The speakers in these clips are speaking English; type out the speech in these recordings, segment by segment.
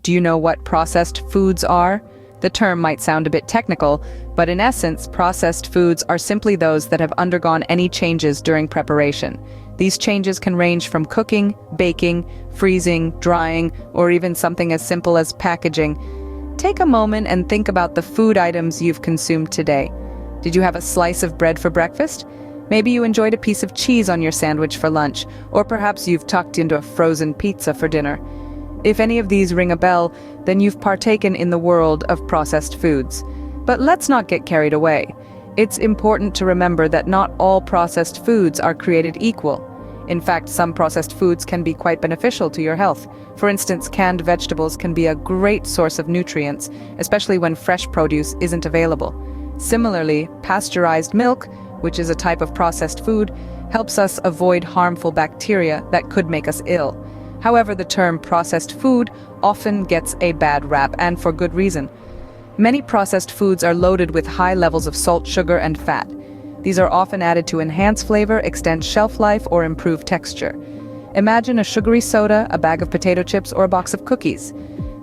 Do you know what processed foods are? The term might sound a bit technical, but in essence, processed foods are simply those that have undergone any changes during preparation. These changes can range from cooking, baking, freezing, drying, or even something as simple as packaging. Take a moment and think about the food items you've consumed today. Did you have a slice of bread for breakfast? Maybe you enjoyed a piece of cheese on your sandwich for lunch, or perhaps you've tucked into a frozen pizza for dinner. If any of these ring a bell, then you've partaken in the world of processed foods. But let's not get carried away. It's important to remember that not all processed foods are created equal. In fact, some processed foods can be quite beneficial to your health. For instance, canned vegetables can be a great source of nutrients, especially when fresh produce isn't available. Similarly, pasteurized milk, which is a type of processed food, helps us avoid harmful bacteria that could make us ill. However, the term processed food often gets a bad rap, and for good reason. Many processed foods are loaded with high levels of salt, sugar, and fat. These are often added to enhance flavor, extend shelf life, or improve texture. Imagine a sugary soda, a bag of potato chips, or a box of cookies.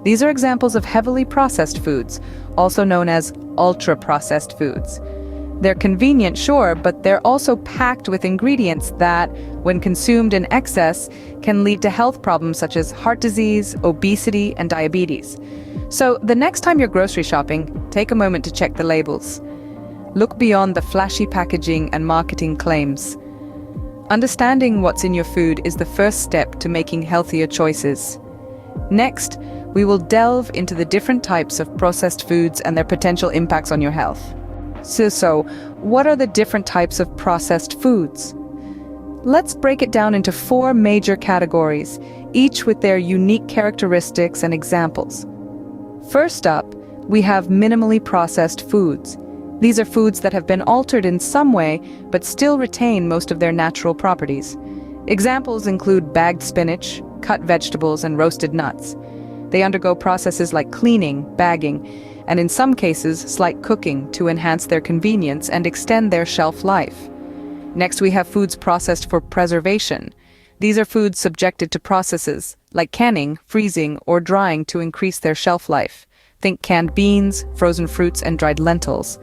These are examples of heavily processed foods, also known as ultra-processed foods. They're convenient, sure, but they're also packed with ingredients that, when consumed in excess, can lead to health problems such as heart disease, obesity, and diabetes. So, the next time you're grocery shopping, take a moment to check the labels. Look beyond the flashy packaging and marketing claims. Understanding what's in your food is the first step to making healthier choices. Next, we will delve into the different types of processed foods and their potential impacts on your health. So, what are the different types of processed foods? Let's break it down into 4 major categories, each with their unique characteristics and examples. First up, we have minimally processed foods. These are foods that have been altered in some way, but still retain most of their natural properties. Examples include bagged spinach, cut vegetables, and roasted nuts. They undergo processes like cleaning, bagging, and in some cases, slight cooking to enhance their convenience and extend their shelf life. Next, we have foods processed for preservation. These are foods subjected to processes like canning, freezing, or drying to increase their shelf life. Think canned beans, frozen fruits, and dried lentils.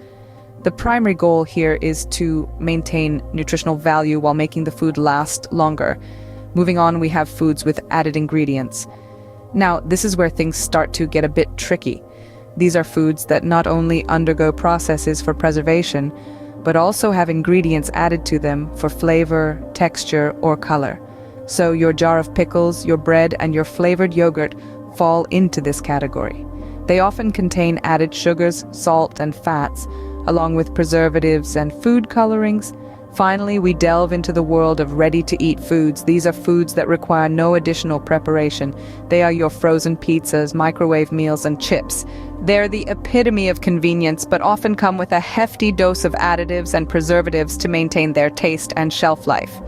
The primary goal here is to maintain nutritional value while making the food last longer. Moving on, we have foods with added ingredients. Now, this is where things start to get a bit tricky. These are foods that not only undergo processes for preservation, but also have ingredients added to them for flavor, texture, or color. So your jar of pickles, your bread, and your flavored yogurt fall into this category. They often contain added sugars, salt, and fats, along with preservatives and food colorings. Finally, we delve into the world of ready-to-eat foods. These are foods that require no additional preparation. They are your frozen pizzas, microwave meals, and chips. They're the epitome of convenience, but often come with a hefty dose of additives and preservatives to maintain their taste and shelf life.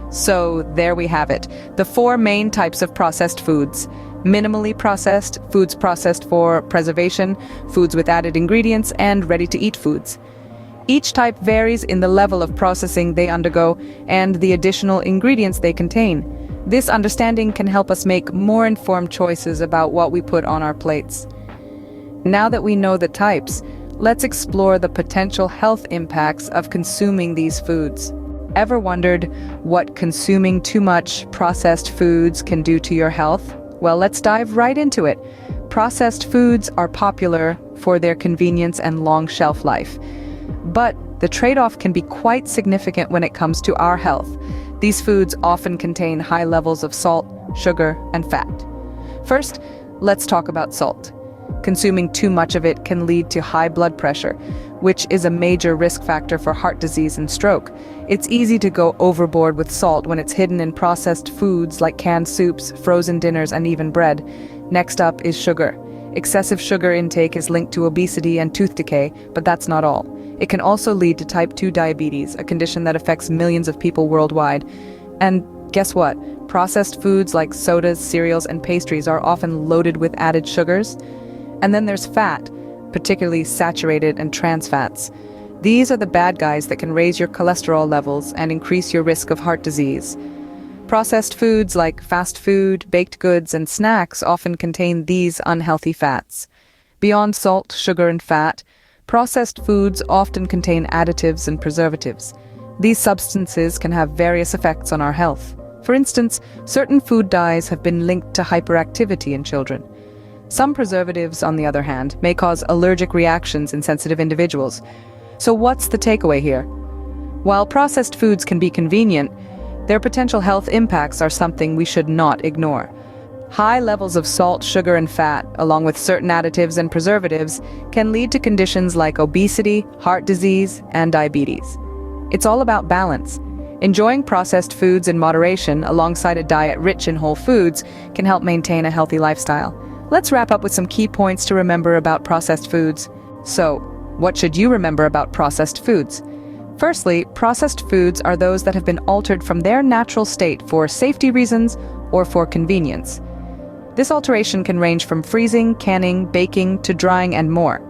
So there we have it, the 4 main types of processed foods. Minimally processed, foods processed for preservation, foods with added ingredients, and ready-to-eat foods. Each type varies in the level of processing they undergo and the additional ingredients they contain. This understanding can help us make more informed choices about what we put on our plates. Now that we know the types, let's explore the potential health impacts of consuming these foods. Ever wondered what consuming too much processed foods can do to your health? Well, let's dive right into it. Processed foods are popular for their convenience and long shelf life. But the trade-off can be quite significant when it comes to our health. These foods often contain high levels of salt, sugar, and fat. First, let's talk about salt. Consuming too much of it can lead to high blood pressure, which is a major risk factor for heart disease and stroke. It's easy to go overboard with salt when it's hidden in processed foods like canned soups, frozen dinners, and even bread. Next up is sugar. Excessive sugar intake is linked to obesity and tooth decay, but that's not all. It can also lead to type 2 diabetes, a condition that affects millions of people worldwide. And guess what? Processed foods like sodas, cereals, and pastries are often loaded with added sugars. And then there's fat, particularly saturated and trans fats. These are the bad guys that can raise your cholesterol levels and increase your risk of heart disease. Processed foods like fast food, baked goods, and snacks often contain these unhealthy fats. Beyond salt, sugar, and fat, processed foods often contain additives and preservatives. These substances can have various effects on our health. For instance, certain food dyes have been linked to hyperactivity in children. Some preservatives, on the other hand, may cause allergic reactions in sensitive individuals. So what's the takeaway here? While processed foods can be convenient, their potential health impacts are something we should not ignore. High levels of salt, sugar, and fat, along with certain additives and preservatives, can lead to conditions like obesity, heart disease, and diabetes. It's all about balance. Enjoying processed foods in moderation alongside a diet rich in whole foods can help maintain a healthy lifestyle. Let's wrap up with some key points to remember about processed foods. So, what should you remember about processed foods? Firstly, processed foods are those that have been altered from their natural state for safety reasons or for convenience. This alteration can range from freezing, canning, baking, to drying, and more.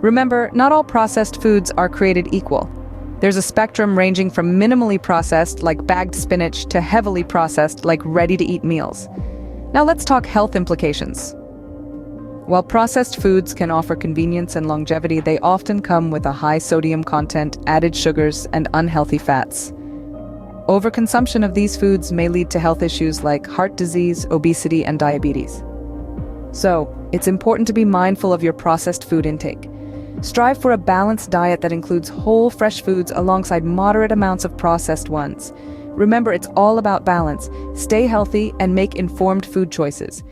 Remember, not all processed foods are created equal. There's a spectrum ranging from minimally processed, like bagged spinach, to heavily processed, like ready-to-eat meals. Now let's talk health implications. While processed foods can offer convenience and longevity, they often come with a high sodium content, added sugars, and unhealthy fats. Overconsumption of these foods may lead to health issues like heart disease, obesity, and diabetes. So, it's important to be mindful of your processed food intake. Strive for a balanced diet that includes whole, fresh foods alongside moderate amounts of processed ones. Remember, it's all about balance. Stay healthy and make informed food choices.